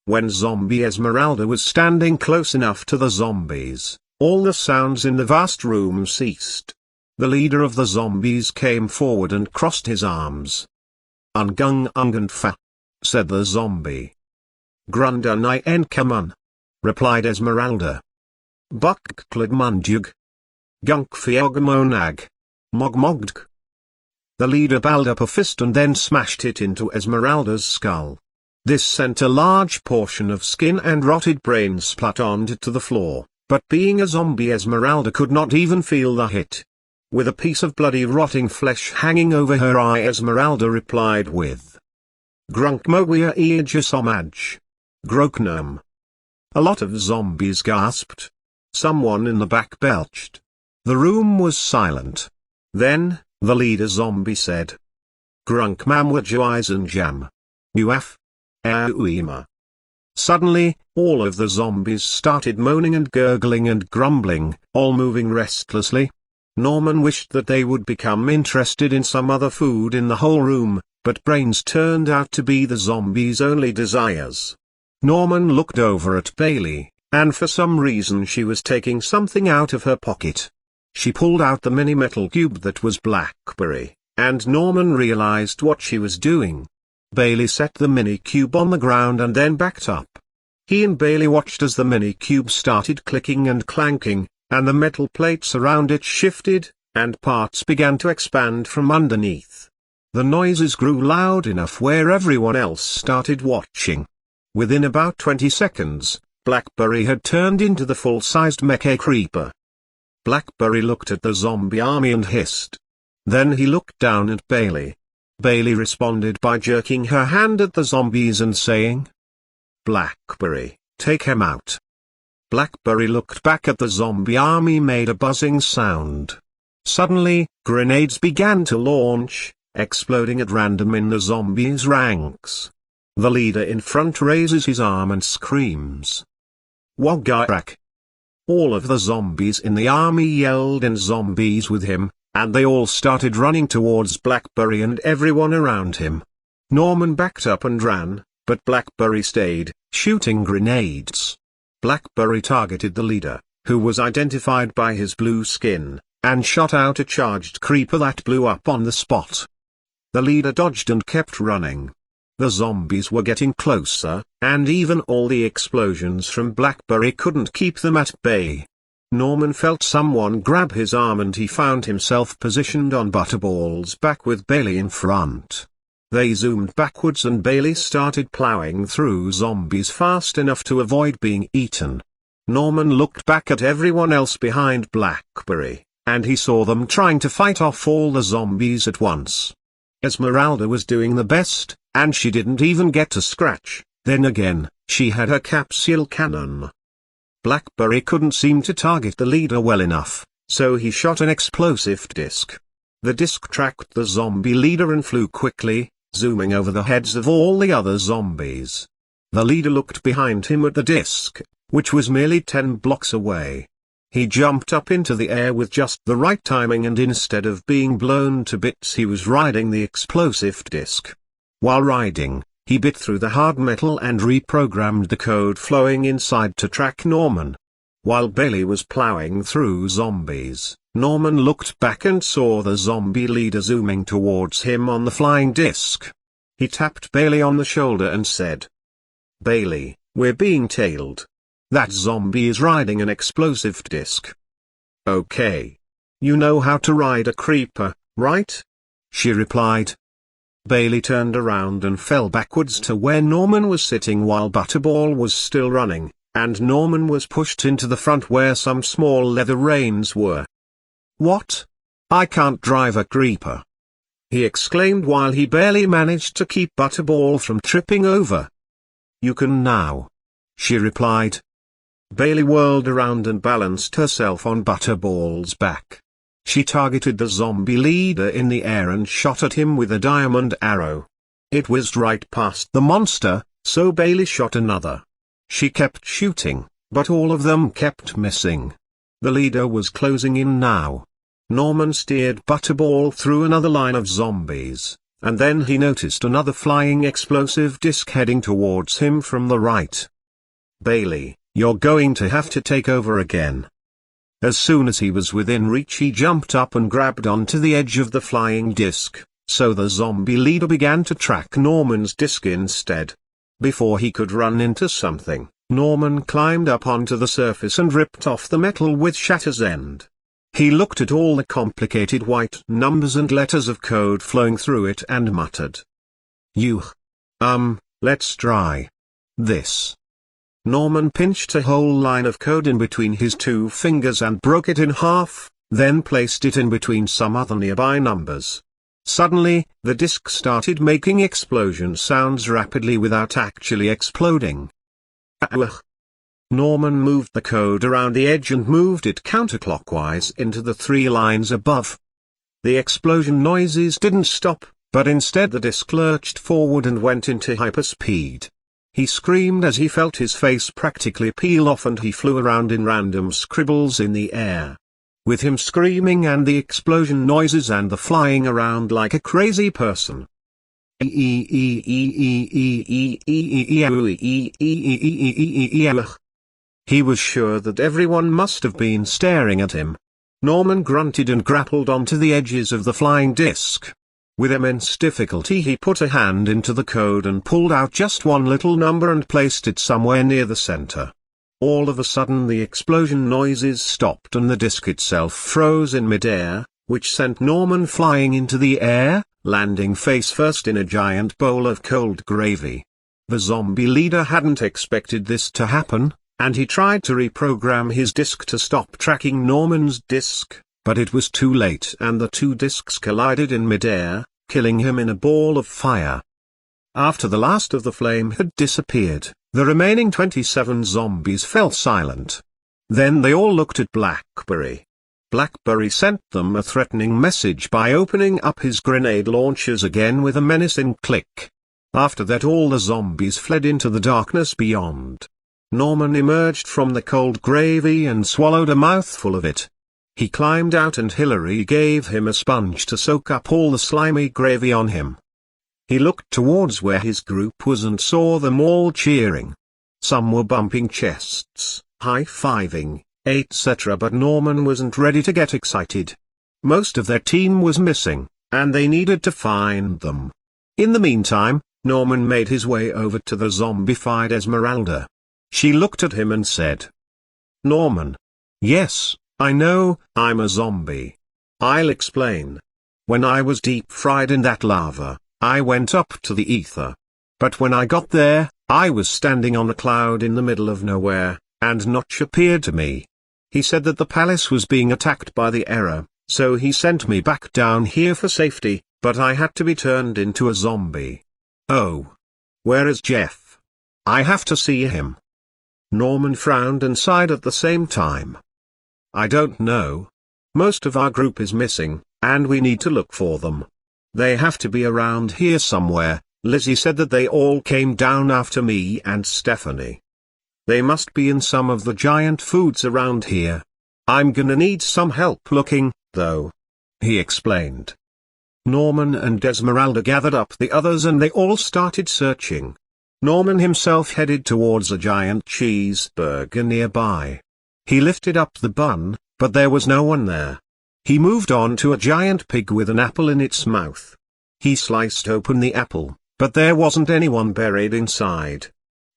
When Zombie Esmeralda was standing close enough to the zombies, all the sounds in the vast room ceased. The leader of the zombies came forward and crossed his arms. "Ungung ungand fa," said the zombie. "Grundun I enkamun," replied Esmeralda. "Bukklad mundug. Gunk fiogmonag. Mogmogdg." The leader balled up a fist and then smashed it into Esmeralda's skull. This sent a large portion of skin and rotted brain splat onto the floor, but being a zombie, Esmeralda could not even feel the hit. With a piece of bloody rotting flesh hanging over her eye, Esmeralda replied with, "Grunkmogia eajasomaj. Groknum." A lot of zombies gasped. Someone in the back belched. The room was silent. Then, the leader zombie said, "Grunkmamwajuisenjam. Uaf. Auima." Suddenly, all of the zombies started moaning and gurgling and grumbling, all moving restlessly. Norman wished that they would become interested in some other food in the whole room, but brains turned out to be the zombies' only desires. Norman looked over at Bailey, and for some reason she was taking something out of her pocket. She pulled out the mini metal cube that was Blackberry, and Norman realized what she was doing. Bailey set the mini cube on the ground and then backed up. He and Bailey watched as the mini cube started clicking and clanking, and the metal plates around it shifted, and parts began to expand from underneath. The noises grew loud enough where everyone else started watching. Within about 20 seconds, Blackberry had turned into the full-sized mecha creeper. Blackberry looked at the zombie army and hissed. Then he looked down at Bailey. Bailey responded by jerking her hand at the zombies and saying, "Blackberry, take him out." Blackberry looked back at the zombie army, made a buzzing sound. Suddenly, grenades began to launch, exploding at random in the zombies' ranks. The leader in front raises his arm and screams, "Wagarak!" All of the zombies in the army yelled and zombies with him, and they all started running towards Blackberry and everyone around him. Norman backed up and ran, but Blackberry stayed, shooting grenades. Blackberry targeted the leader, who was identified by his blue skin, and shot out a charged creeper that blew up on the spot. The leader dodged and kept running. The zombies were getting closer, and even all the explosions from Blackberry couldn't keep them at bay. Norman felt someone grab his arm and he found himself positioned on Butterball's back with Bailey in front. They zoomed backwards and Bailey started plowing through zombies fast enough to avoid being eaten. Norman looked back at everyone else behind Blackberry, and he saw them trying to fight off all the zombies at once. Esmeralda was doing the best, and she didn't even get to scratch. Then again, she had her capsule cannon. Blackberry couldn't seem to target the leader well enough, so he shot an explosive disc. The disc tracked the zombie leader and flew quickly, zooming over the heads of all the other zombies. The leader looked behind him at the disc, which was merely 10 blocks away. He jumped up into the air with just the right timing, and instead of being blown to bits, he was riding the explosive disc. While riding, he bit through the hard metal and reprogrammed the code flowing inside to track Norman. While Bailey was plowing through zombies, Norman looked back and saw the zombie leader zooming towards him on the flying disc. He tapped Bailey on the shoulder and said, "Bailey, we're being tailed. That zombie is riding an explosive disc." "Okay. You know how to ride a creeper, right?" she replied. Bailey turned around and fell backwards to where Norman was sitting while Butterball was still running, and Norman was pushed into the front where some small leather reins were. "What? I can't drive a creeper!" he exclaimed while he barely managed to keep Butterball from tripping over. "You can now," she replied. Bailey whirled around and balanced herself on Butterball's back. She targeted the zombie leader in the air and shot at him with a diamond arrow. It whizzed right past the monster, so Bailey shot another. She kept shooting, but all of them kept missing. The leader was closing in now. Norman steered Butterball through another line of zombies, and then he noticed another flying explosive disc heading towards him from the right. "Bailey, you're going to have to take over again." As soon as he was within reach, he jumped up and grabbed onto the edge of the flying disc, so the zombie leader began to track Norman's disc instead. Before he could run into something, Norman climbed up onto the surface and ripped off the metal with Shatter's end. He looked at all the complicated white numbers and letters of code flowing through it and muttered, Let's try this." Norman pinched a whole line of code in between his two fingers and broke it in half, then placed it in between some other nearby numbers. Suddenly, the disc started making explosion sounds rapidly without actually exploding. Norman moved the code around the edge and moved it counterclockwise into the 3 lines above. The explosion noises didn't stop, but instead the disc lurched forward and went into hyperspeed. He screamed as he felt his face practically peel off, and he flew around in random scribbles in the air. With him screaming and the explosion noises and the flying around like a crazy person. He was sure that everyone must have been staring at him. Norman grunted and grappled onto the edges of the flying disc. With immense difficulty he put a hand into the code and pulled out just one little number and placed it somewhere near the center. All of a sudden the explosion noises stopped and the disc itself froze in midair, which sent Norman flying into the air, landing face first in a giant bowl of cold gravy. The zombie leader hadn't expected this to happen, and he tried to reprogram his disc to stop tracking Norman's disc, but it was too late and the 2 discs collided in midair, killing him in a ball of fire. After the last of the flame had disappeared, the remaining 27 zombies fell silent. Then they all looked at Blackberry. Blackberry sent them a threatening message by opening up his grenade launchers again with a menacing click. After that all the zombies fled into the darkness beyond. Norman emerged from the cold gravy and swallowed a mouthful of it. He climbed out and Hillary gave him a sponge to soak up all the slimy gravy on him. He looked towards where his group was and saw them all cheering. Some were bumping chests, high-fiving, etc., but Norman wasn't ready to get excited. Most of their team was missing, and they needed to find them. In the meantime, Norman made his way over to the zombified Esmeralda. She looked at him and said, "Norman. Yes, I know, I'm a zombie. I'll explain. When I was deep-fried in that lava, I went up to the ether. But when I got there, I was standing on a cloud in the middle of nowhere, and Notch appeared to me. He said that the palace was being attacked by the Error, so he sent me back down here for safety, but I had to be turned into a zombie. Oh. Where is Jeff? I have to see him." Norman frowned and sighed at the same time. "I don't know. Most of our group is missing, and we need to look for them. They have to be around here somewhere. Lizzie said that they all came down after me and Stephanie. They must be in some of the giant foods around here. I'm gonna need some help looking, though," he explained. Norman and Esmeralda gathered up the others and they all started searching. Norman himself headed towards a giant cheeseburger nearby. He lifted up the bun, but there was no one there. He moved on to a giant pig with an apple in its mouth. He sliced open the apple, but there wasn't anyone buried inside.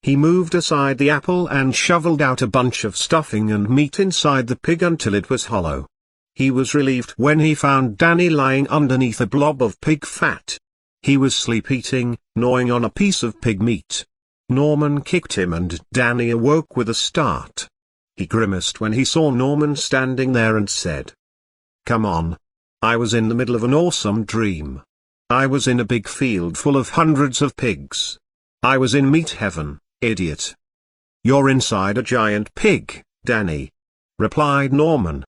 He moved aside the apple and shoveled out a bunch of stuffing and meat inside the pig until it was hollow. He was relieved when he found Danny lying underneath a blob of pig fat. He was sleep-eating, gnawing on a piece of pig meat. Norman kicked him and Danny awoke with a start. He grimaced when he saw Norman standing there and said, "Come on. I was in the middle of an awesome dream. I was in a big field full of hundreds of pigs. I was in meat heaven, idiot." "You're inside a giant pig, Danny," replied Norman.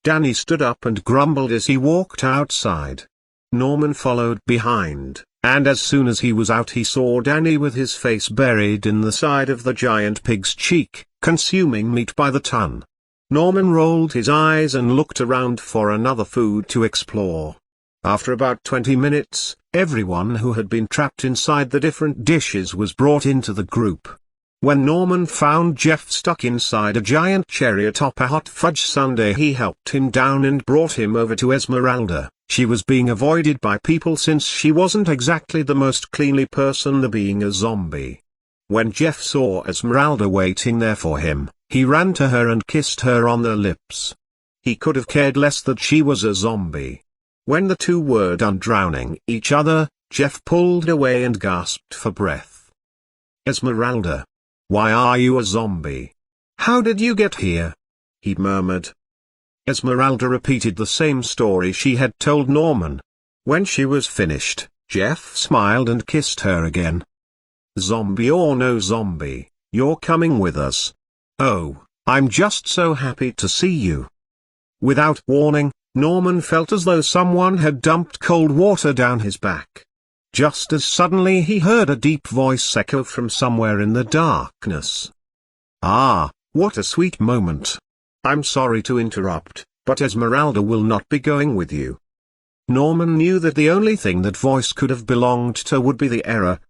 Danny stood up and grumbled as he walked outside. Norman followed behind, and as soon as he was out he saw Danny with his face buried in the side of the giant pig's cheek, consuming meat by the ton. Norman rolled his eyes and looked around for another food to explore. After about 20 minutes, everyone who had been trapped inside the different dishes was brought into the group. When Norman found Jeff stuck inside a giant cherry atop a hot fudge sundae, he helped him down and brought him over to Esmeralda. She was being avoided by people since she wasn't exactly the most cleanly person, being a zombie. When Jeff saw Esmeralda waiting there for him, he ran to her and kissed her on the lips. He could have cared less that she was a zombie. When the two were done drowning each other, Jeff pulled away and gasped for breath. "Esmeralda. Why are you a zombie? How did you get here?" he murmured. Esmeralda repeated the same story she had told Norman. When she was finished, Jeff smiled and kissed her again. "Zombie or no zombie, you're coming with us. Oh, I'm just so happy to see you." Without warning, Norman felt as though someone had dumped cold water down his back. Just as suddenly he heard a deep voice echo from somewhere in the darkness. "Ah, what a sweet moment. I'm sorry to interrupt, but Esmeralda will not be going with you." Norman knew that the only thing that voice could have belonged to would be the error.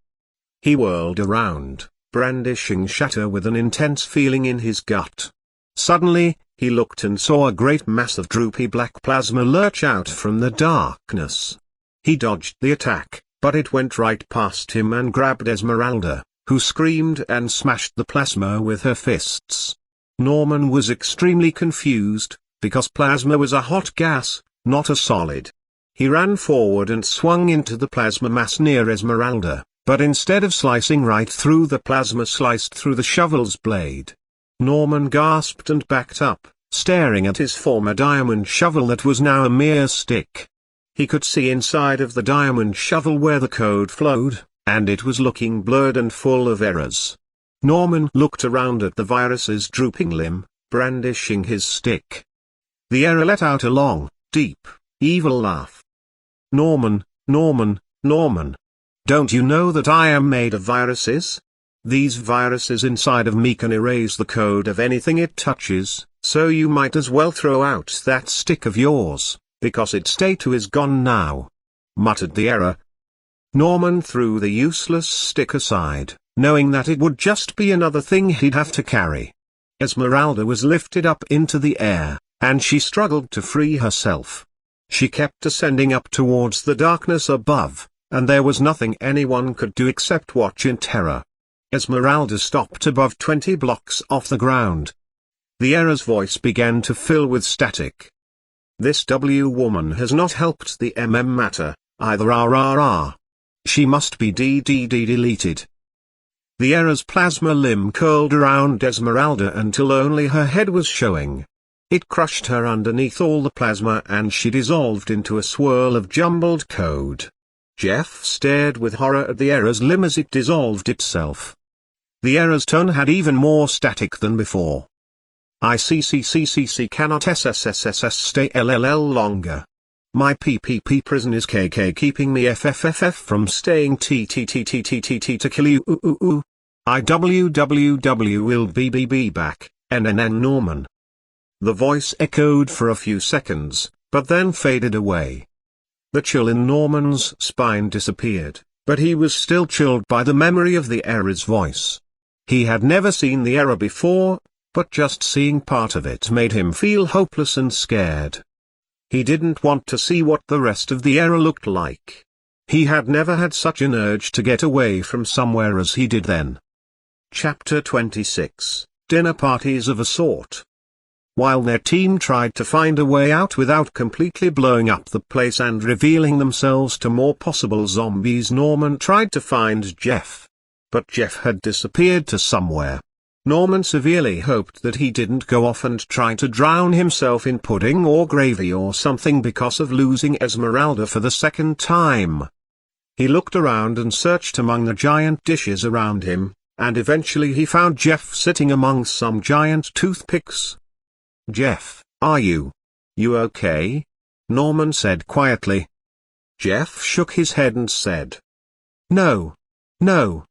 He whirled around, brandishing shatter with an intense feeling in his gut. Suddenly, he looked and saw a great mass of droopy black plasma lurch out from the darkness. He dodged the attack, but it went right past him and grabbed Esmeralda, who screamed and smashed the plasma with her fists. Norman was extremely confused, because plasma was a hot gas, not a solid. He ran forward and swung into the plasma mass near Esmeralda, but instead of slicing right through, the plasma sliced through the shovel's blade. Norman gasped and backed up, staring at his former diamond shovel that was now a mere stick. He could see inside of the diamond shovel where the code flowed, and it was looking blurred and full of errors. Norman looked around at the virus's drooping limb, brandishing his stick. The error let out a long, deep, evil laugh. "Norman, Norman, Norman. Don't you know that I am made of viruses? These viruses inside of me can erase the code of anything it touches, so you might as well throw out that stick of yours, because its state is gone now," muttered the error. Norman threw the useless stick aside, knowing that it would just be another thing he'd have to carry. Esmeralda was lifted up into the air, and she struggled to free herself. She kept ascending up towards the darkness above, and there was nothing anyone could do except watch in terror. Esmeralda stopped above 20 blocks off the ground. The error's voice began to fill with static. "This woman has not helped the matter, either. She must be deleted." The error's plasma limb curled around Esmeralda until only her head was showing. It crushed her underneath all the plasma and she dissolved into a swirl of jumbled code. Jeff stared with horror at the error's limb as it dissolved itself. The error's tone had even more static than before. "I cannot SSSSS stay LLL longer. My PPP prison is KK keeping me FFFF from staying TTTTTTT to kill you. IWWW will be back, NNN Norman." The voice echoed for a few seconds, but then faded away. The chill in Norman's spine disappeared, but he was still chilled by the memory of the error's voice. He had never seen the error before, but just seeing part of it made him feel hopeless and scared. He didn't want to see what the rest of the error looked like. He had never had such an urge to get away from somewhere as he did then. Chapter 26, Dinner Parties of a Sort. While their team tried to find a way out without completely blowing up the place and revealing themselves to more possible zombies, Norman tried to find Jeff. But Jeff had disappeared to somewhere. Norman severely hoped that he didn't go off and try to drown himself in pudding or gravy or something because of losing Esmeralda for the second time. He looked around and searched among the giant dishes around him, and eventually he found Jeff sitting among some giant toothpicks. "Jeff, are you okay?" Norman said quietly. Jeff shook his head and said, No. No.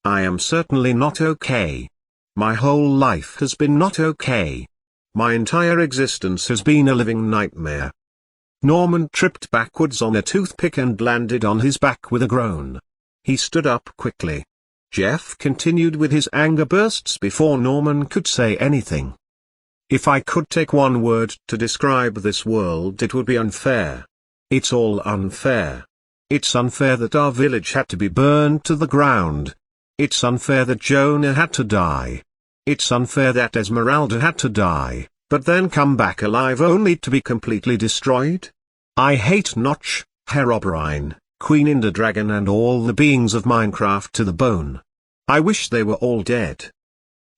I am certainly not okay. My whole life has been not okay. My entire existence has been a living nightmare. Norman tripped backwards on a toothpick and landed on his back with a groan. He stood up quickly. Jeff continued with his anger bursts before Norman could say anything. If I could take one word to describe this world, it would be unfair. It's all unfair. It's unfair that our village had to be burned to the ground. It's unfair that Jonah had to die. It's unfair that Esmeralda had to die, but then come back alive only to be completely destroyed. I hate Notch, Herobrine, Queen Ender Dragon and all the beings of Minecraft to the bone. I wish they were all dead.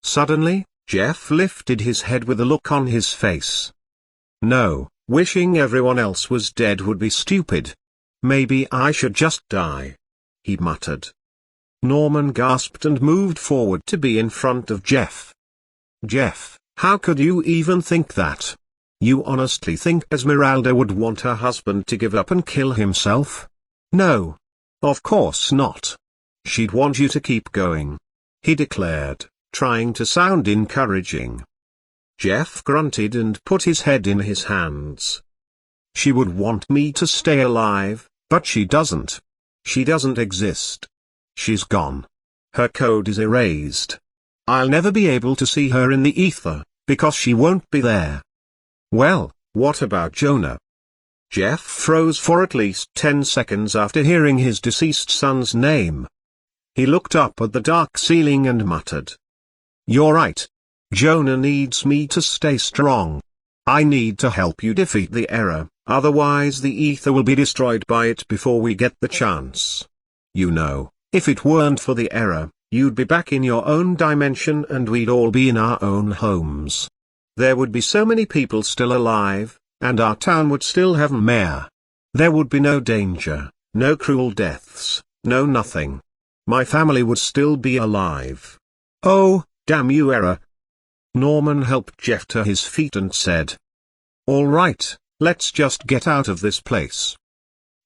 Suddenly, Jeff lifted his head with a look on his face. No, wishing everyone else was dead would be stupid. Maybe I should just die, he muttered. Norman gasped and moved forward to be in front of Jeff. Jeff, how could you even think that? You honestly think Esmeralda would want her husband to give up and kill himself? No. Of course not. She'd want you to keep going, he declared, trying to sound encouraging. Jeff grunted and put his head in his hands. She would want me to stay alive, but she doesn't. She doesn't exist. She's gone. Her code is erased. I'll never be able to see her in the ether, because she won't be there. Well, what about Jonah? Jeff froze for at least 10 seconds after hearing his deceased son's name. He looked up at the dark ceiling and muttered. You're right. Jonah needs me to stay strong. I need to help you defeat the error, otherwise the ether will be destroyed by it before we get the chance. You know, if it weren't for the error, you'd be back in your own dimension and we'd all be in our own homes. There would be so many people still alive, and our town would still have a mayor. There would be no danger, no cruel deaths, no nothing. My family would still be alive. Oh, damn you, error. Norman helped Jeff to his feet and said, all right, let's just get out of this place.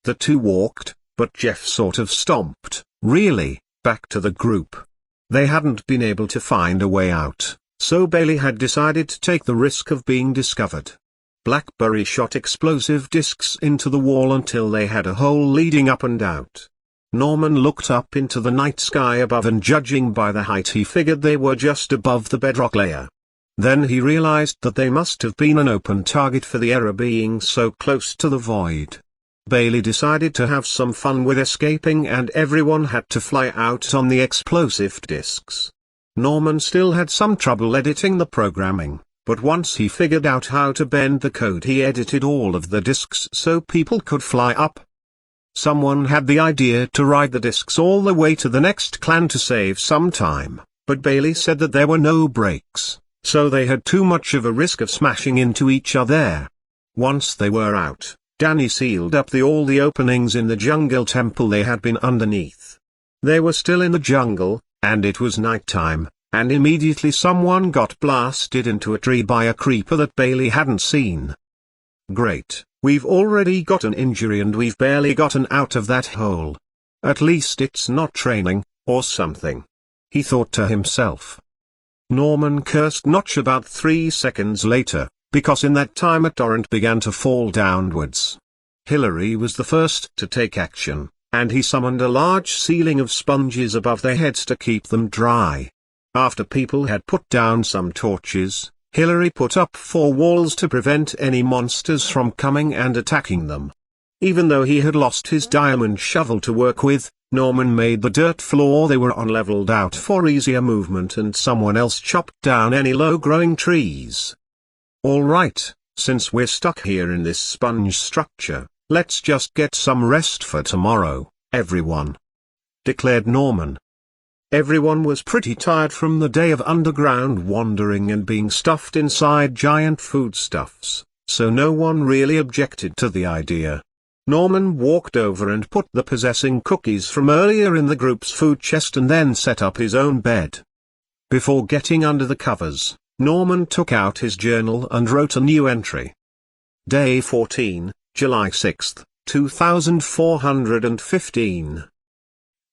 The two walked, but Jeff sort of stomped, really, back to the group. They hadn't been able to find a way out, so Bailey had decided to take the risk of being discovered. Blackberry shot explosive discs into the wall until they had a hole leading up and out. Norman looked up into the night sky above and judging by the height he figured they were just above the bedrock layer. Then he realized that they must have been an open target for the error being so close to the void. Bailey decided to have some fun with escaping and everyone had to fly out on the explosive discs. Norman still had some trouble editing the programming, but once he figured out how to bend the code he edited all of the discs so people could fly up. Someone had the idea to ride the discs all the way to the next clan to save some time, but Bailey said that there were no brakes, so they had too much of a risk of smashing into each other. Once they were out, Danny sealed up all the openings in the jungle temple they had been underneath. They were still in the jungle, and it was nighttime, and immediately someone got blasted into a tree by a creeper that Bailey hadn't seen. Great, we've already got an injury and we've barely gotten out of that hole. At least it's not training, or something, he thought to himself. Norman cursed Notch about 3 seconds later, because in that time a torrent began to fall downwards. Hillary was the first to take action, and he summoned a large ceiling of sponges above their heads to keep them dry. After people had put down some torches, Hillary put up 4 walls to prevent any monsters from coming and attacking them. Even though he had lost his diamond shovel to work with, Norman made the dirt floor they were on leveled out for easier movement and someone else chopped down any low-growing trees. All right, since we're stuck here in this sponge structure, let's just get some rest for tomorrow, everyone, declared Norman. Everyone was pretty tired from the day of underground wandering and being stuffed inside giant foodstuffs, so no one really objected to the idea. Norman walked over and put the possessing cookies from earlier in the group's food chest and then set up his own bed. Before getting under the covers, Norman took out his journal and wrote a new entry. Day 14, July 6, 2415.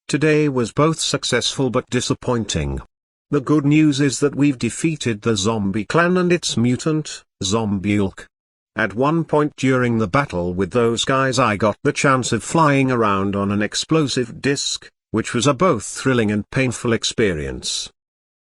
Today was both successful but disappointing. The good news is that we've defeated the zombie clan and its mutant, Zombiulk. At one point during the battle with those guys I got the chance of flying around on an explosive disc, which was a both thrilling and painful experience.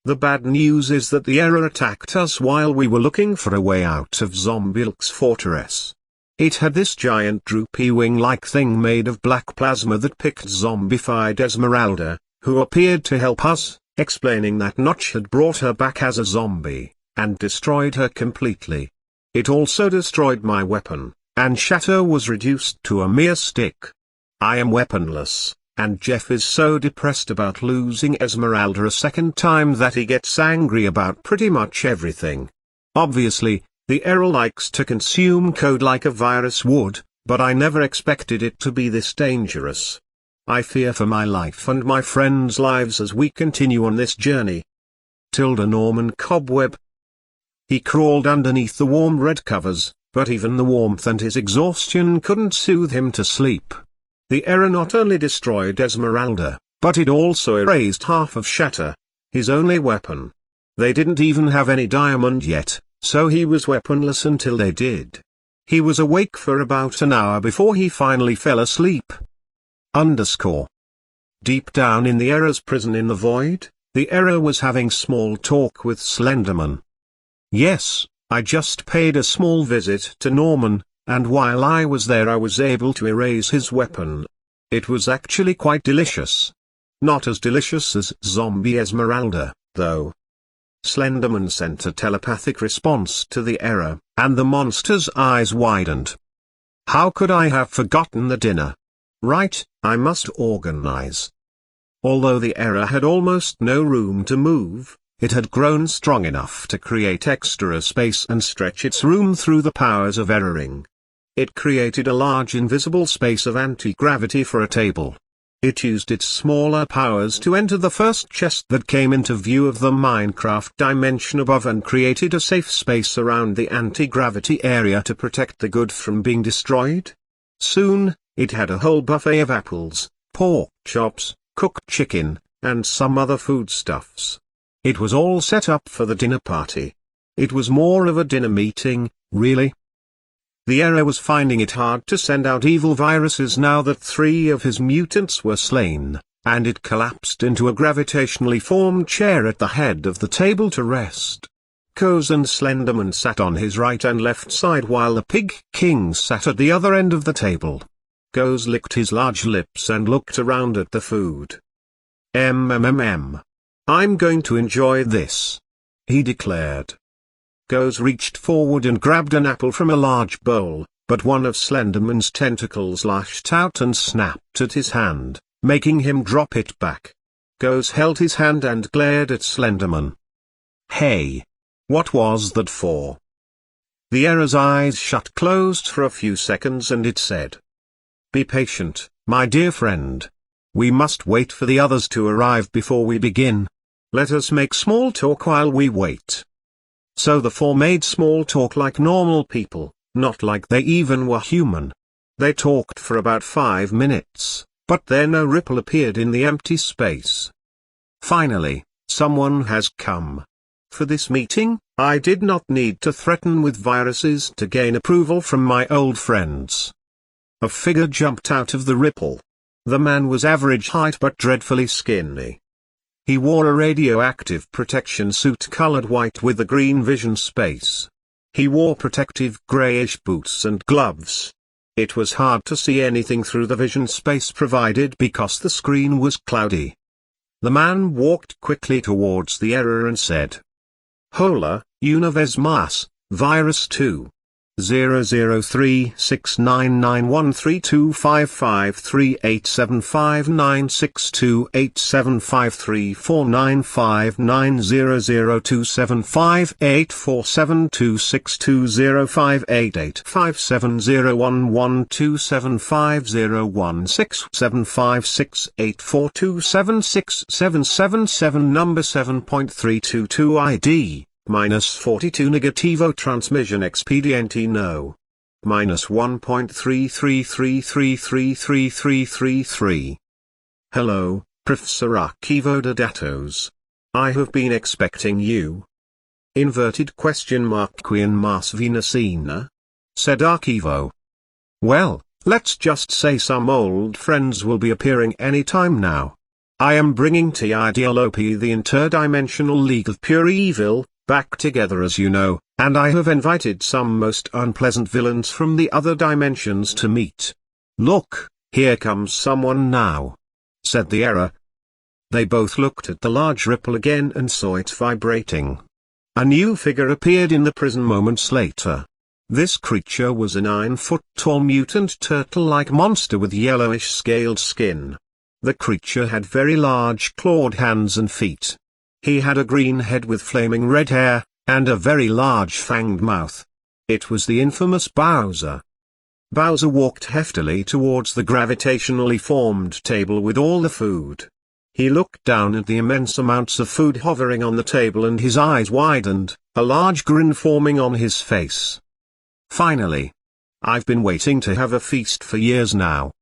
The bad news is that the error attacked us while we were looking for a way out of Zombielk's fortress. It had this giant droopy wing-like thing made of black plasma that picked zombified Esmeralda, who appeared to help us, explaining that Notch had brought her back as a zombie, and destroyed her completely. It also destroyed my weapon, and Shatter was reduced to a mere stick. I am weaponless, and Jeff is so depressed about losing Esmeralda a second time that he gets angry about pretty much everything. Obviously, the error likes to consume code like a virus would, but I never expected it to be this dangerous. I fear for my life and my friends' lives as we continue on this journey. Norman Cobweb. He crawled underneath the warm red covers, but even the warmth and his exhaustion couldn't soothe him to sleep. The error not only destroyed Esmeralda, but it also erased half of Shatter, his only weapon. They didn't even have any diamond yet, so he was weaponless until they did. He was awake for about an hour before he finally fell asleep. Deep down in the error's prison in the void, the error was having small talk with Slenderman. Yes, I just paid a small visit to Norman, and while I was there I was able to erase his weapon. It was actually quite delicious. Not as delicious as Zombie Esmeralda, though. Slenderman sent a telepathic response to the error, and the monster's eyes widened. How could I have forgotten the dinner? Right, I must organize. Although the error had almost no room to move, it had grown strong enough to create extra space and stretch its room through the powers of erroring. It created a large invisible space of anti-gravity for a table. It used its smaller powers to enter the first chest that came into view of the Minecraft dimension above and created a safe space around the anti-gravity area to protect the good from being destroyed. Soon, it had a whole buffet of apples, pork chops, cooked chicken, and some other foodstuffs. It was all set up for the dinner party. It was more of a dinner meeting, really. The error was finding it hard to send out evil viruses now that 3 of his mutants were slain, and it collapsed into a gravitationally formed chair at the head of the table to rest. Coz and Slenderman sat on his right and left side while the Pig King sat at the other end of the table. Coz licked his large lips and looked around at the food. I'm going to enjoy this," he declared. Coz reached forward and grabbed an apple from a large bowl, but one of Slenderman's tentacles lashed out and snapped at his hand, making him drop it back. Coz held his hand and glared at Slenderman. "Hey! What was that for?" The error's eyes shut closed for a few seconds and it said, "Be patient, my dear friend. We must wait for the others to arrive before we begin. Let us make small talk while we wait." So the 4 made small talk like normal people, not like they even were human. They talked for about 5 minutes, but then a ripple appeared in the empty space. Finally, someone has come. For this meeting, I did not need to threaten with viruses to gain approval from my old friends. A figure jumped out of the ripple. The man was average height but dreadfully skinny. He wore a radioactive protection suit colored white with a green vision space. He wore protective grayish boots and gloves. It was hard to see anything through the vision space provided because the screen was cloudy. The man walked quickly towards the error and said, "Hola, una vez más, Virus 2. 003699132553847275701275684276777 number 7.322 ID. -42 Negativo Transmission Expediente No. -1.33333333. Hello, Professor Archivo de Datos. I have been expecting you. Inverted question mark Quien Mas Venusina? said Archivo. Well, let's just say some old friends will be appearing any time now. I am bringing TIDLOP, the Interdimensional League of Pure Evil, back together, as you know, and I have invited some most unpleasant villains from the other dimensions to meet. Look, here comes someone now, said the Error. They both looked at the large ripple again and saw it vibrating. A new figure appeared in the prison moments later. This creature was a 9-foot-tall mutant turtle-like monster with yellowish scaled skin. The creature had very large clawed hands and feet. He had a green head with flaming red hair, and a very large fanged mouth. It was the infamous Bowser. Bowser walked heftily towards the gravitationally formed table with all the food. He looked down at the immense amounts of food hovering on the table and his eyes widened, a large grin forming on his face. Finally. I've been waiting to have a feast for years now.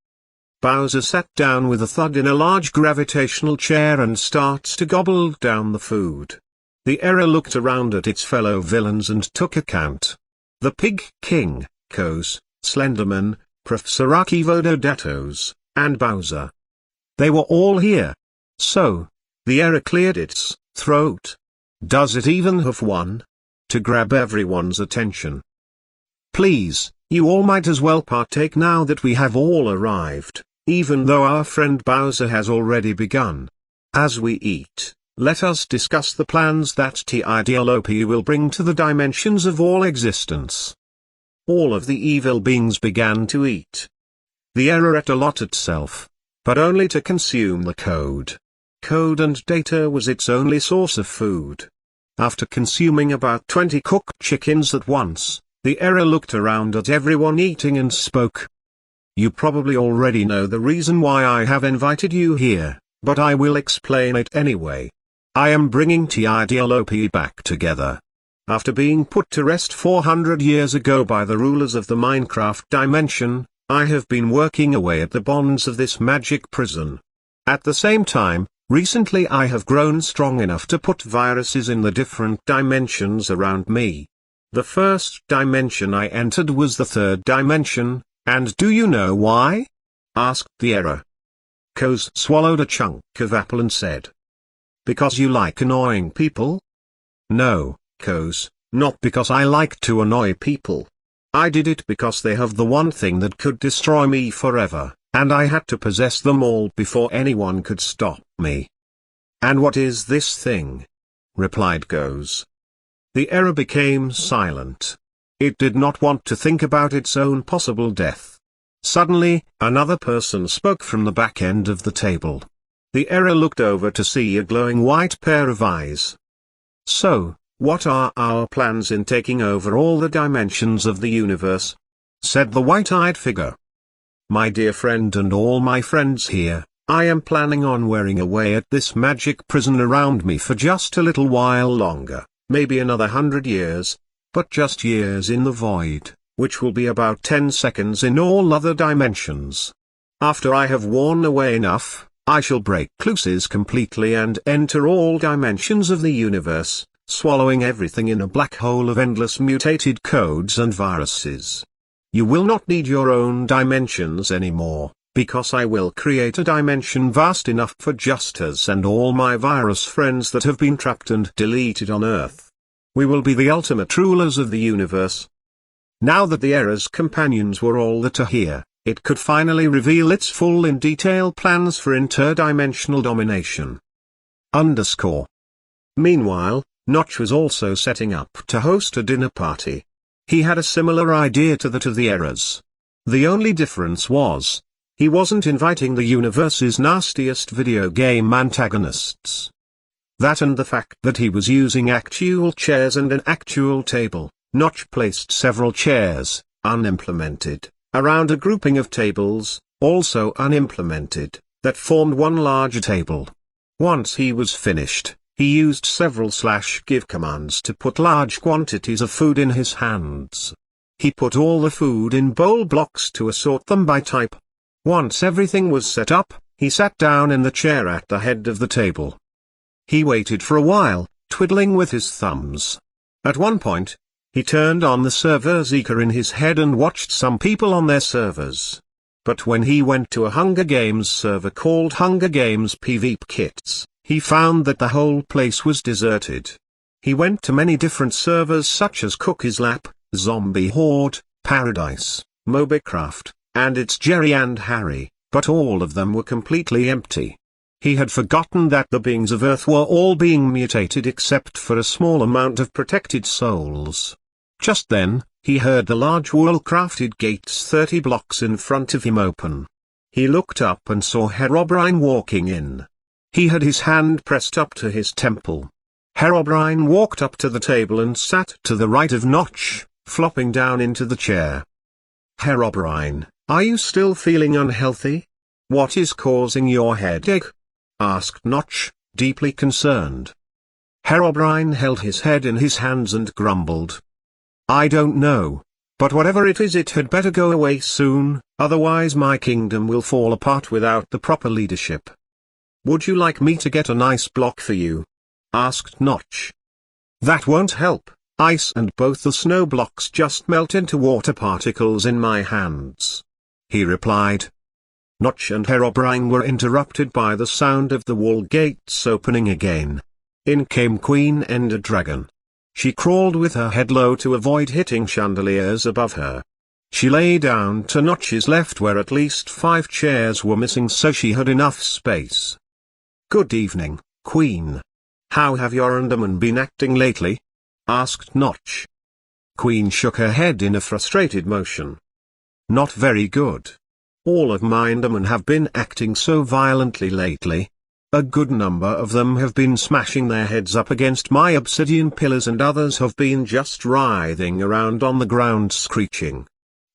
Bowser sat down with a thud in a large gravitational chair and starts to gobble down the food. The Error looked around at its fellow villains and took account. The Pig King, Koz, Slenderman, Professor Archivododatos, and Bowser. They were all here. So, the Error cleared its throat. Does it even have one? To grab everyone's attention. Please, you all might as well partake now that we have all arrived, even though our friend Bowser has already begun. As we eat, let us discuss the plans that TIDLOP will bring to the dimensions of all existence. All of the evil beings began to eat. The Error ate a lot itself, but only to consume the code. Code and data was its only source of food. After consuming about 20 cooked chickens at once, the Error looked around at everyone eating and spoke. You probably already know the reason why I have invited you here, but I will explain it anyway. I am bringing TIDLOP back together. After being put to rest 400 years ago by the rulers of the Minecraft dimension, I have been working away at the bonds of this magic prison. At the same time, recently I have grown strong enough to put viruses in the different dimensions around me. The first dimension I entered was the third dimension, and do you know why? Asked the Error. Koz swallowed a chunk of apple and said. Because you like annoying people? No, Koz, not because I like to annoy people. I did it because they have the one thing that could destroy me forever, and I had to possess them all before anyone could stop me. And what is this thing? Replied Koz. The Error became silent. It did not want to think about its own possible death. Suddenly, another person spoke from the back end of the table. The Error looked over to see a glowing white pair of eyes. So, what are our plans in taking over all the dimensions of the universe? Said the white-eyed figure. My dear friend and all my friends here, I am planning on wearing away at this magic prison around me for just a little while longer. Maybe another 100 years, but just years in the void, which will be about 10 seconds in all other dimensions. After I have worn away enough, I shall break loose completely and enter all dimensions of the universe, swallowing everything in a black hole of endless mutated codes and viruses. You will not need your own dimensions anymore, because I will create a dimension vast enough for just us and all my virus friends that have been trapped and deleted on Earth. We will be the ultimate rulers of the universe. Now that the Error's companions were all that are here, it could finally reveal its full in detail plans for interdimensional domination. Meanwhile, Notch was also setting up to host a dinner party. He had a similar idea to that of the Errors. The only difference was, he wasn't inviting the universe's nastiest video game antagonists. That and the fact that he was using actual chairs and an actual table, Notch placed several chairs, unimplemented, around a grouping of tables, also unimplemented, that formed one larger table. Once he was finished, he used several /give commands to put large quantities of food in his hands. He put all the food in bowl blocks to assort them by type. Once everything was set up, he sat down in the chair at the head of the table. He waited for a while, twiddling with his thumbs. At one point, He turned on the server Zeeka in his head and watched some people on their servers. But when he went to a Hunger Games server called Hunger Games PvP Kits, he found that the whole place was deserted. He went to many different servers such as Cookie's Lap, Zombie Horde, Paradise, Mobicraft, and It's Jerry and Harry, but all of them were completely empty. He had forgotten that the beings of Earth were all being mutated except for a small amount of protected souls. Just then, he heard the large wool-crafted gates 30 blocks in front of him open. He looked up and saw Herobrine walking in. He had his hand pressed up to his temple. Herobrine walked up to the table and sat to the right of Notch, flopping down into the chair. "Herobrine, are you still feeling unhealthy? What is causing your headache?" asked Notch, deeply concerned. Herobrine held his head in his hands and grumbled. "I don't know. But whatever it is, it had better go away soon, otherwise my kingdom will fall apart without the proper leadership." "Would you like me to get an ice block for you?" asked Notch. "That won't help. Ice and both the snow blocks just melt into water particles in my hands," he replied. Notch and Herobrine were interrupted by the sound of the wall gates opening again. In came Queen Ender Dragon. She crawled with her head low to avoid hitting chandeliers above her. She lay down to Notch's left where at least 5 chairs were missing, so she had enough space. "Good evening, Queen. How have your Endermen been acting lately?" asked Notch. Queen shook her head in a frustrated motion. "Not very good. All of my Endermen have been acting so violently lately. A good number of them have been smashing their heads up against my obsidian pillars and others have been just writhing around on the ground screeching.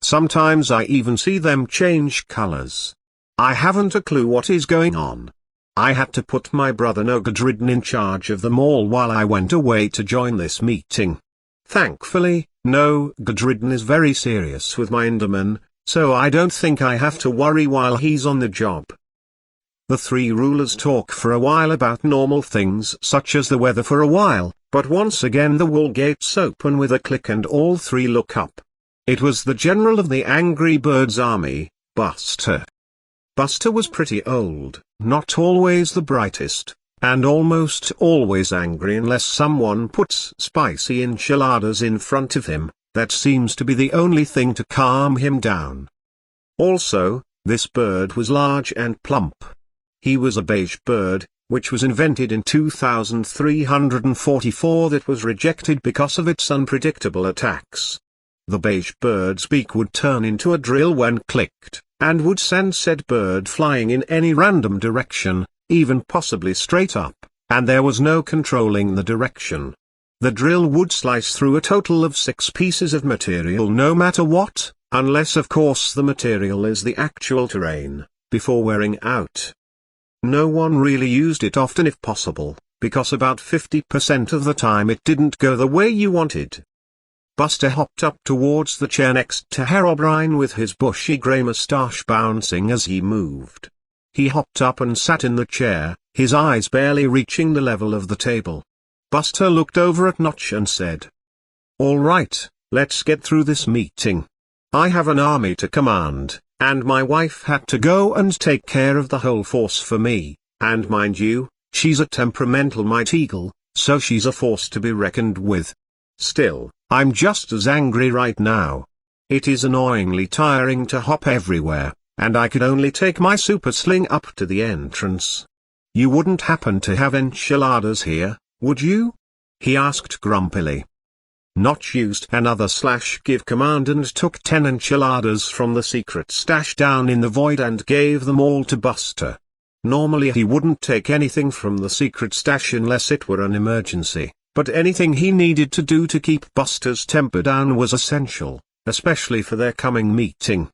Sometimes I even see them change colors. I haven't a clue what is going on. I had to put my brother Nogadridden in charge of them all while I went away to join this meeting. Thankfully, Nogadridden is very serious with my Enderman, so I don't think I have to worry while he's on the job." The 3 rulers talk for a while about normal things such as the weather for a while, but once again the wall gates open with a click and all 3 look up. It was the general of the Angry Birds army, Buster. Buster was pretty old, not always the brightest, and almost always angry unless someone puts spicy enchiladas in front of him. That seems to be the only thing to calm him down. Also, this bird was large and plump. He was a beige bird, which was invented in 2344 that was rejected because of its unpredictable attacks. The beige bird's beak would turn into a drill when clicked, and would send said bird flying in any random direction, even possibly straight up, and there was no controlling the direction. The drill would slice through a total of 6 pieces of material no matter what, unless of course the material is the actual terrain, before wearing out. No one really used it often if possible, because about 50% of the time it didn't go the way you wanted. Buster hopped up towards the chair next to Herobrine with his bushy grey moustache bouncing as he moved. He hopped up and sat in the chair, his eyes barely reaching the level of the table. Buster looked over at Notch and said, "All right, let's get through this meeting. I have an army to command, and my wife had to go and take care of the whole force for me, and mind you, she's a temperamental might eagle, so she's a force to be reckoned with. Still, I'm just as angry right now. It is annoyingly tiring to hop everywhere, and I could only take my super sling up to the entrance. You wouldn't happen to have enchiladas here, would you?" he asked grumpily. Notch used another /give command and took 10 enchiladas from the secret stash down in the void and gave them all to Buster. Normally he wouldn't take anything from the secret stash unless it were an emergency, but anything he needed to do to keep Buster's temper down was essential, especially for their coming meeting.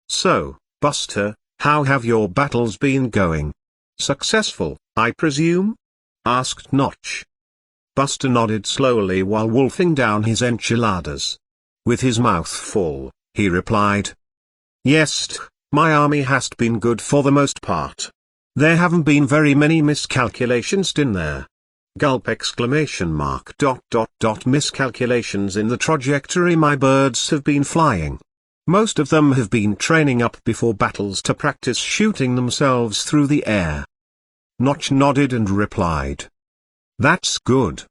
"So, Buster, how have your battles been going? Successful, I presume?" asked Notch. Buster nodded slowly while wolfing down his enchiladas. With his mouth full, he replied, "Yes, my army has been good for the most part. There haven't been very many miscalculations in there. Gulp exclamation mark dot dot dot miscalculations in the trajectory my birds have been flying. Most of them have been training up before battles to practice shooting themselves through the air. Notch nodded and replied. That's good.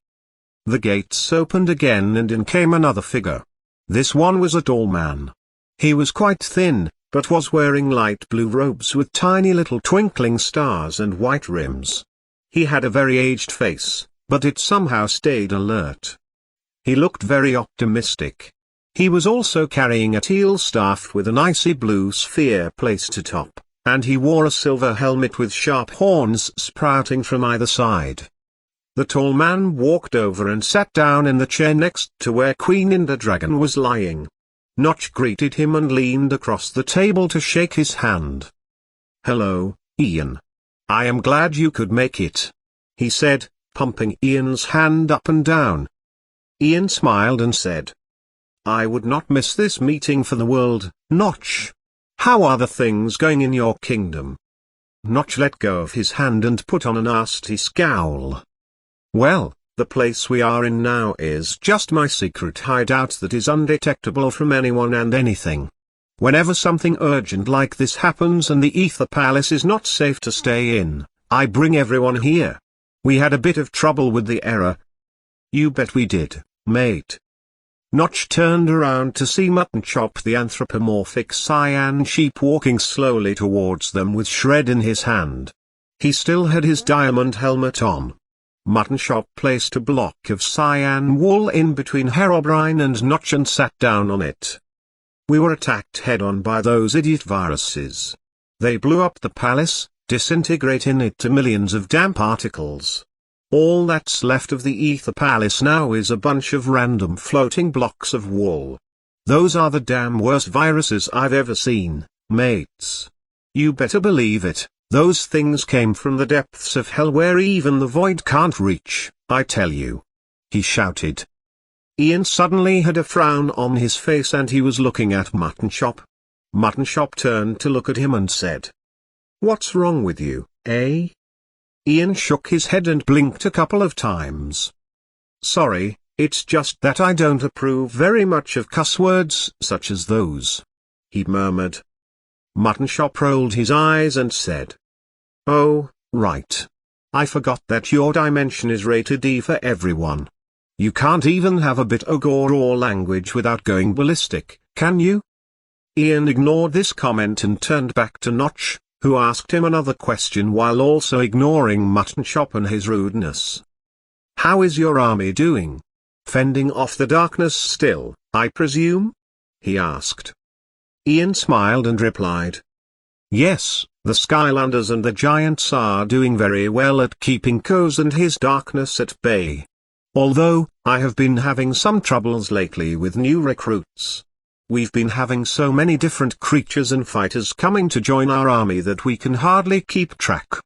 The gates opened again and in came another figure. This one was a tall man. He was quite thin, but was wearing light blue robes with tiny little twinkling stars and white rims. He had a very aged face, but it somehow stayed alert. He looked very optimistic. He was also carrying a teal staff with an icy blue sphere placed atop, and he wore a silver helmet with sharp horns sprouting from either side. The tall man walked over and sat down in the chair next to where Queen Inda Dragon was lying. Notch greeted him and leaned across the table to shake his hand. "Hello, Ian. I am glad you could make it," he said, pumping Ian's hand up and down. Ian smiled and said, "I would not miss this meeting for the world, Notch. How are the things going in your kingdom?" Notch let go of his hand and put on a nasty scowl. "Well, the place we are in now is just my secret hideout that is undetectable from anyone and anything. Whenever something urgent like this happens and the Ether Palace is not safe to stay in, I bring everyone here. We had a bit of trouble with the error." "You bet we did, mate." Notch turned around to see Mutton Chop the anthropomorphic cyan sheep walking slowly towards them with Shred in his hand. He still had his diamond helmet on. Mutton Chop placed a block of cyan wool in between Herobrine and Notch and sat down on it. "We were attacked head-on by those idiot viruses. They blew up the palace, disintegrating it to millions of damn particles. All that's left of the Ether Palace now is a bunch of random floating blocks of wool. Those are the damn worst viruses I've ever seen, mates. You better believe it. Those things came from the depths of hell where even the void can't reach, I tell you," he shouted. Ian suddenly had a frown on his face and he was looking at Mutton Chop. Mutton Chop turned to look at him and said, "What's wrong with you, eh?" Ian shook his head and blinked a couple of times. "Sorry, it's just that I don't approve very much of cuss words such as those," he murmured. Mutton Chop rolled his eyes and said, "Oh, right. I forgot that your dimension is rated E for everyone. You can't even have a bit of gore or language without going ballistic, can you?" Ian ignored this comment and turned back to Notch, who asked him another question while also ignoring Mutton Chop and his rudeness. "How is your army doing? Fending off the darkness still, I presume?" he asked. Ian smiled and replied, "Yes, the Skylanders and the Giants are doing very well at keeping Koz and his darkness at bay. Although, I have been having some troubles lately with new recruits. We've been having so many different creatures and fighters coming to join our army that we can hardly keep track.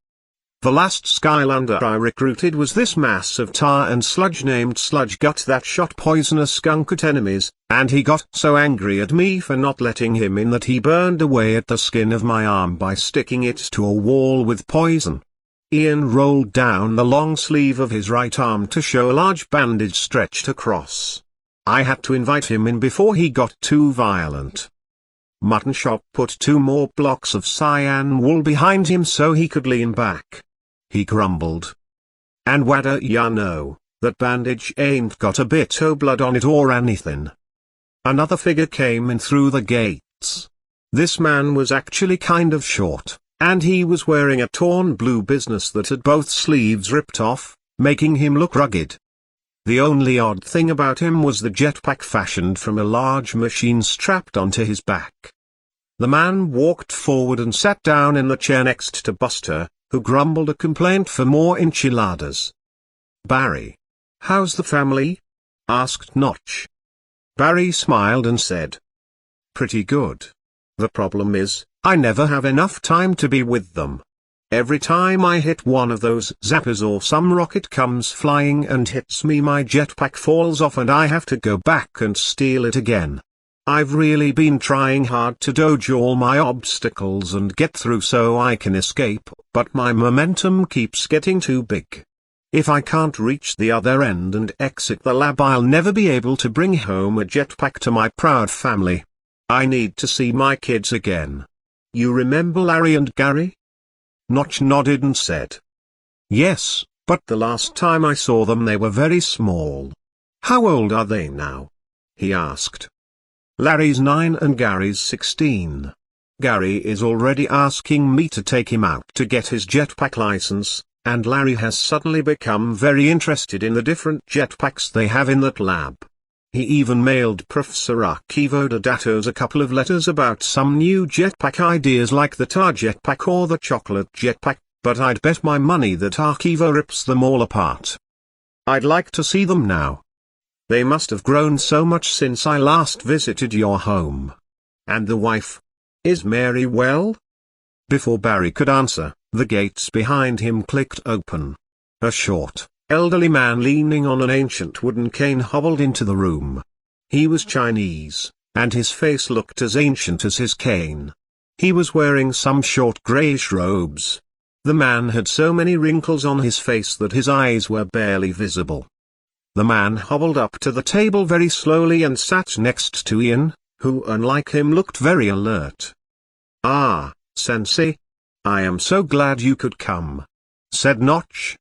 The last Skylander I recruited was this mass of tar and sludge named Sludge Gut that shot poisonous skunk at enemies, and he got so angry at me for not letting him in that he burned away at the skin of my arm by sticking it to a wall with poison." Ian rolled down the long sleeve of his right arm to show a large bandage stretched across. "I had to invite him in before he got too violent." Mutton Chop put 2 more blocks of cyan wool behind him so he could lean back. He grumbled, "And wada ya know, that bandage ain't got a bit o' blood on it or anything." Another figure came in through the gates. This man was actually kind of short, and he was wearing a torn blue business that had both sleeves ripped off, making him look rugged. The only odd thing about him was the jetpack fashioned from a large machine strapped onto his back. The man walked forward and sat down in the chair next to Buster, who grumbled a complaint for more enchiladas. "Barry, how's the family?" asked Notch. Barry smiled and said, "Pretty good. The problem is, I never have enough time to be with them. Every time I hit one of those zappers or some rocket comes flying and hits me, my jetpack falls off and I have to go back and steal it again. I've really been trying hard to dodge all my obstacles and get through so I can escape, but my momentum keeps getting too big. If I can't reach the other end and exit the lab, I'll never be able to bring home a jetpack to my proud family. I need to see my kids again. You remember Larry and Gary? Notch nodded and said, "Yes, but the last time I saw them they were very small." "How old are they now?" he asked. "Larry's 9 and Gary's 16. Gary is already asking me to take him out to get his jetpack license, and Larry has suddenly become very interested in the different jetpacks they have in that lab. He even mailed Professor Archivo Dedatos a couple of letters about some new jetpack ideas like the tar jetpack or the chocolate jetpack, but I'd bet my money that Archivo rips them all apart. I'd like to see them now. They must have grown so much since I last visited your home. And the wife? Is Mary well?" Before Barry could answer, the gates behind him clicked open. A short, elderly man leaning on an ancient wooden cane hobbled into the room. He was Chinese, and his face looked as ancient as his cane. He was wearing some short greyish robes. The man had so many wrinkles on his face that his eyes were barely visible. The man hobbled up to the table very slowly and sat next to Ian, who unlike him looked very alert. "Ah, Sensei. I am so glad you could come," said Notch.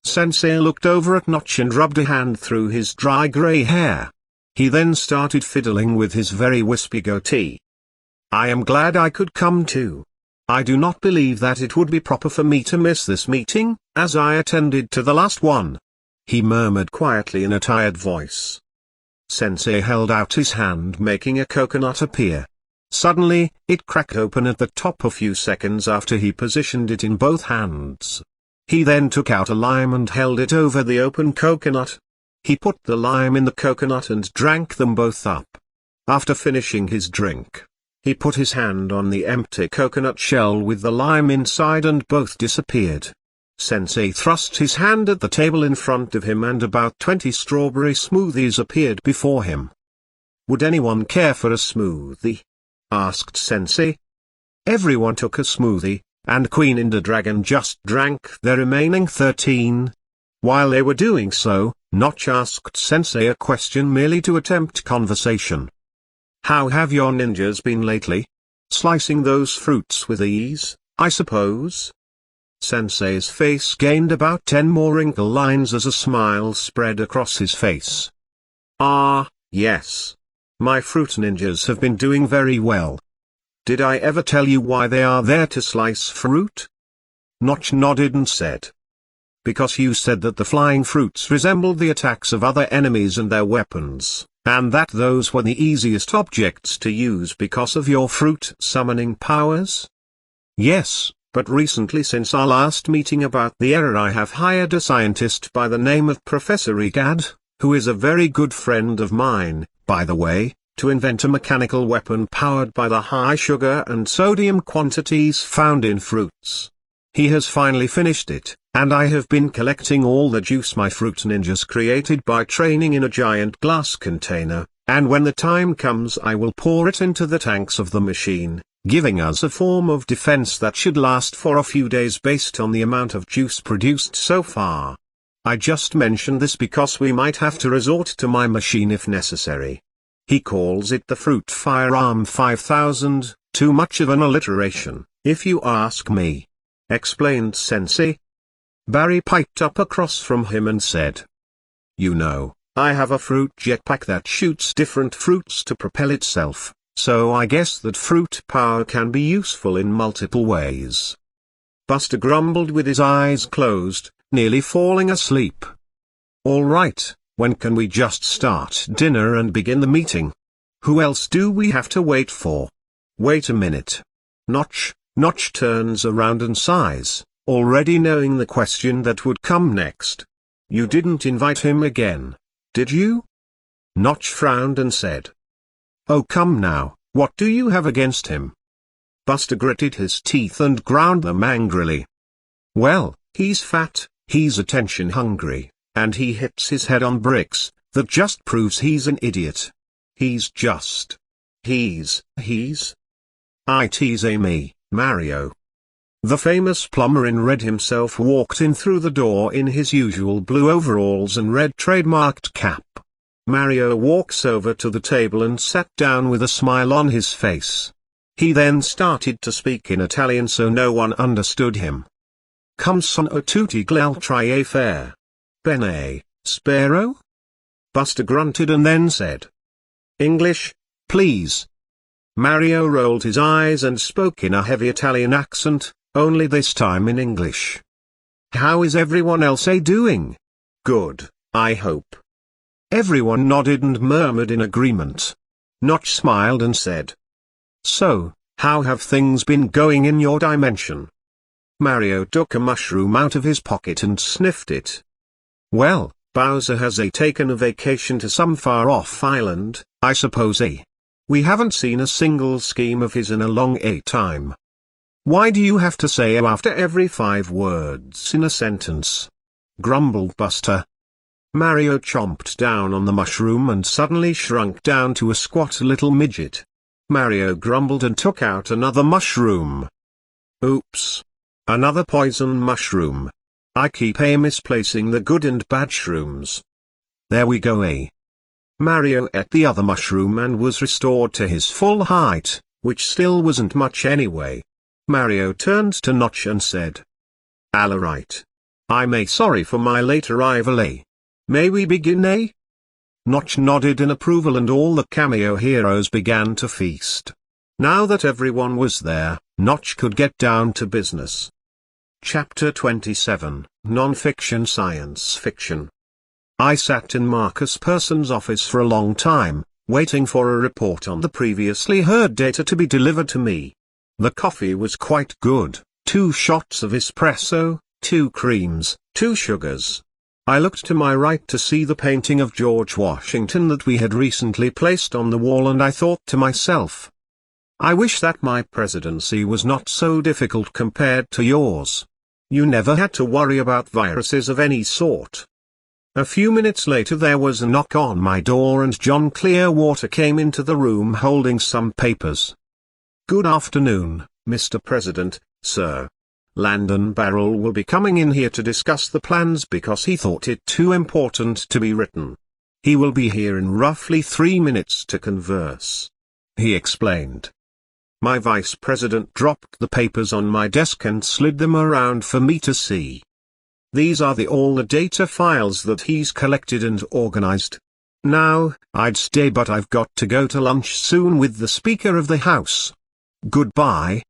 Sensei looked over at Notch and rubbed a hand through his dry grey hair. He then started fiddling with his very wispy goatee. "I am glad I could come too. I do not believe that it would be proper for me to miss this meeting, as I attended to the last one," he murmured quietly in a tired voice. Sensei held out his hand, making a coconut appear. Suddenly, it cracked open at the top a few seconds after he positioned it in both hands. He then took out a lime and held it over the open coconut. He put the lime in the coconut and drank them both up. After finishing his drink, he put his hand on the empty coconut shell with the lime inside and both disappeared. Sensei thrust his hand at the table in front of him and about 20 strawberry smoothies appeared before him. "Would anyone care for a smoothie?" asked Sensei. Everyone took a smoothie, and Queen Ender Dragon just drank the remaining 13. While they were doing so, Notch asked Sensei a question merely to attempt conversation. "How have your ninjas been lately? Slicing those fruits with ease, I suppose?" Sensei's face gained about 10 more wrinkle lines as a smile spread across his face. "Ah, yes. My fruit ninjas have been doing very well. Did I ever tell you why they are there to slice fruit?" Notch nodded and said, "Because you said that the flying fruits resembled the attacks of other enemies and their weapons, and that those were the easiest objects to use because of your fruit summoning powers?" "Yes, but recently since our last meeting about the error I have hired a scientist by the name of Professor Egad, who is a very good friend of mine, by the way, to invent a mechanical weapon powered by the high sugar and sodium quantities found in fruits. He has finally finished it, and I have been collecting all the juice my fruit ninjas created by training in a giant glass container, and when the time comes I will pour it into the tanks of the machine, giving us a form of defense that should last for a few days based on the amount of juice produced so far. I just mentioned this because we might have to resort to my machine if necessary. He calls it the Fruit Firearm 5000, too much of an alliteration, if you ask me," explained Sensei. Barry piped up across from him and said, "You know, I have a fruit jetpack that shoots different fruits to propel itself, so I guess that fruit power can be useful in multiple ways." Buster grumbled with his eyes closed, nearly falling asleep. "All right, when can we just start dinner and begin the meeting? Who else do we have to wait for?" "Wait a minute." Notch turns around and sighs, already knowing the question that would come next. "You didn't invite him again, did you?" Notch frowned and said, "Oh come now, what do you have against him?" Buster gritted his teeth and ground them angrily. "Well, he's fat, he's attention hungry, and he hits his head on bricks, that just proves he's an idiot. He's just. I tease me, Mario. The famous plumber in red himself walked in through the door in his usual blue overalls and red trademarked cap. Mario walks over to the table and sat down with a smile on his face. He then started to speak in Italian so no one understood him. Come sono tutti gli altri affari. Bene, spero? Buster grunted and then said, English, please. Mario rolled his eyes and spoke in a heavy Italian accent, only this time in English. How is everyone else doing? Good, I hope. Everyone nodded and murmured in agreement. Notch smiled and said, So, how have things been going in your dimension? Mario took a mushroom out of his pocket and sniffed it. Well, Bowser has taken a vacation to some far-off island, I suppose. We haven't seen a single scheme of his in a long time. Why do you have to say after every 5 words in a sentence? Grumbled Buster. Mario chomped down on the mushroom and suddenly shrunk down to a squat little midget. Mario grumbled and took out another mushroom. Oops. Another poison mushroom. I keep misplacing the good and bad shrooms. There we go. Mario ate the other mushroom and was restored to his full height, which still wasn't much anyway. Mario turned to Notch and said, All right. I'm sorry for my late arrival. May we begin? Notch nodded in approval and all the cameo heroes began to feast. Now that everyone was there, Notch could get down to business. Chapter 27, Non-Fiction Science Fiction. I sat in Marcus Person's office for a long time, waiting for a report on the previously heard data to be delivered to me. The coffee was quite good, 2 shots of espresso, 2 creams, 2 sugars. I looked to my right to see the painting of George Washington that we had recently placed on the wall and I thought to myself, I wish that my presidency was not so difficult compared to yours. You never had to worry about viruses of any sort. A few minutes later there was a knock on my door and John Clearwater came into the room holding some papers. Good afternoon, Mr. President, sir. Landon Barrel will be coming in here to discuss the plans because he thought it too important to be written. He will be here in roughly 3 minutes to converse. He explained. My vice president dropped the papers on my desk and slid them around for me to see. These are all the data files that he's collected and organized. Now, I'd stay but I've got to go to lunch soon with the Speaker of the House. Goodbye.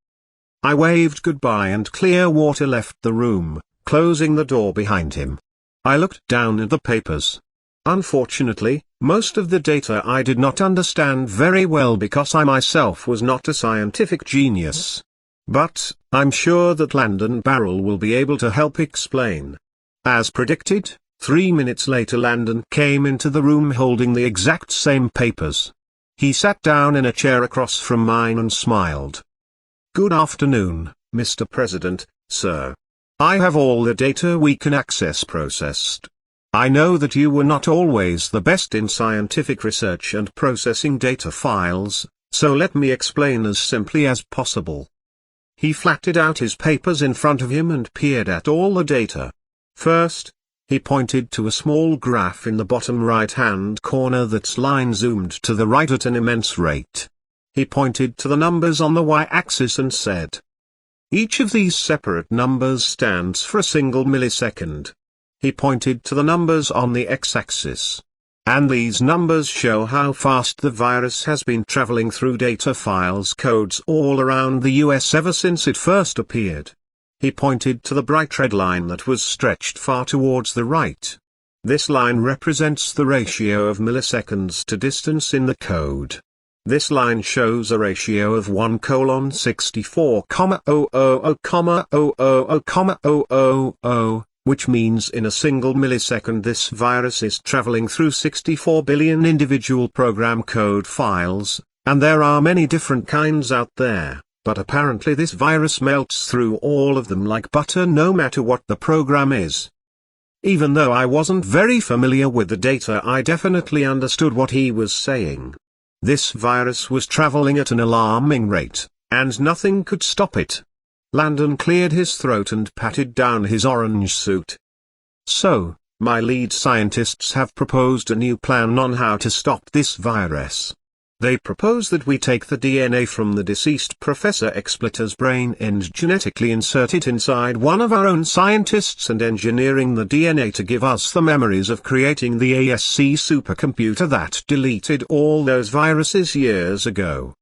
I waved goodbye and Clearwater left the room, closing the door behind him. I looked down at the papers. Unfortunately, most of the data I did not understand very well because I myself was not a scientific genius. But, I'm sure that Landon Barrel will be able to help explain. As predicted, 3 minutes later Landon came into the room holding the exact same papers. He sat down in a chair across from mine and smiled. Good afternoon, Mr. President, sir. I have all the data we can access processed. I know that you were not always the best in scientific research and processing data files, so let me explain as simply as possible. He flattened out his papers in front of him and peered at all the data. First, he pointed to a small graph in the bottom right-hand corner that's line-zoomed to the right at an immense rate. He pointed to the numbers on the y-axis and said, each of these separate numbers stands for a single millisecond. He pointed to the numbers on the x-axis. And these numbers show how fast the virus has been traveling through data files codes all around the US ever since it first appeared. He pointed to the bright red line that was stretched far towards the right. This line represents the ratio of milliseconds to distance in the code. This line shows a ratio of 1:64,000,000,000, which means in a single millisecond this virus is traveling through 64 billion individual program code files, and there are many different kinds out there, but apparently this virus melts through all of them like butter no matter what the program is. Even though I wasn't very familiar with the data, I definitely understood what he was saying. This virus was traveling at an alarming rate, and nothing could stop it. Landon cleared his throat and patted down his orange suit. So, my lead scientists have proposed a new plan on how to stop this virus. They propose that we take the DNA from the deceased Professor Explitor's brain and genetically insert it inside one of our own scientists and engineering the DNA to give us the memories of creating the ASC supercomputer that deleted all those viruses years ago.